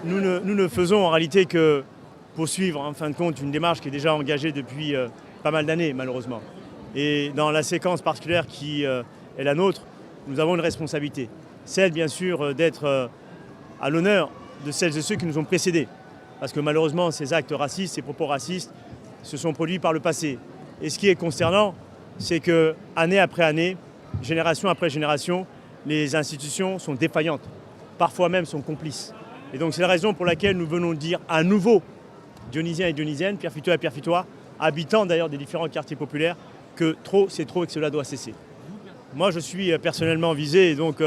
Nous ne faisons en réalité que poursuivre en fin de compte une démarche qui est déjà engagée depuis pas mal d'années malheureusement. Et dans la séquence particulière qui est la nôtre, nous avons une responsabilité. Celle bien sûr d'être à l'honneur de celles et ceux qui nous ont précédés. Parce que malheureusement ces actes racistes, ces propos racistes se sont produits par le passé. Et ce qui est consternant, c'est que année après année, génération après génération, les institutions sont défaillantes, parfois même sont complices. Et donc c'est la raison pour laquelle nous venons dire à nouveau, Dionysiens et Dionysiennes, Pierrefitttois et Pierrefitttois, habitants d'ailleurs des différents quartiers populaires, que trop c'est trop et que cela doit cesser. Moi je suis personnellement visé et donc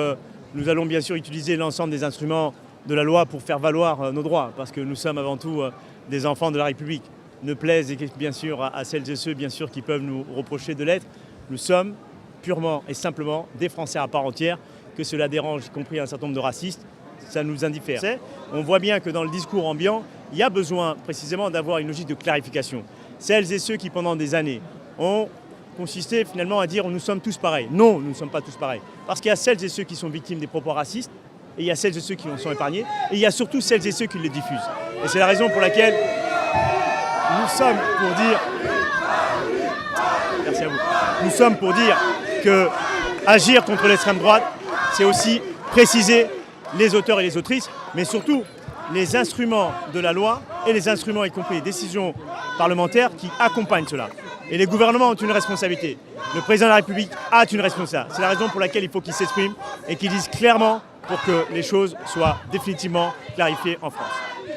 nous allons bien sûr utiliser l'ensemble des instruments de la loi pour faire valoir nos droits, parce que nous sommes avant tout des enfants de la République. Ne plaise bien sûr à celles et ceux bien sûr qui peuvent nous reprocher de l'être. Nous sommes purement et simplement des Français à part entière, que cela dérange, y compris un certain nombre de racistes, ça nous indiffère. On voit bien que dans le discours ambiant, il y a besoin précisément d'avoir une logique de clarification. Celles et ceux qui pendant des années ont consisté finalement à dire nous sommes tous pareils. Non, nous ne sommes pas tous pareils. Parce qu'il y a celles et ceux qui sont victimes des propos racistes, et il y a celles et ceux qui en sont épargnés, et il y a surtout celles et ceux qui les diffusent. Et c'est la raison pour laquelle nous sommes pour dire... Merci à vous. Nous sommes pour dire que agir contre l'extrême droite, c'est aussi préciser les auteurs et les autrices, mais surtout les instruments de la loi et les instruments, y compris les décisions parlementaires, qui accompagnent cela. Et les gouvernements ont une responsabilité. Le président de la République a une responsabilité. C'est la raison pour laquelle il faut qu'il s'exprime et qu'il dise clairement pour que les choses soient définitivement clarifiées en France.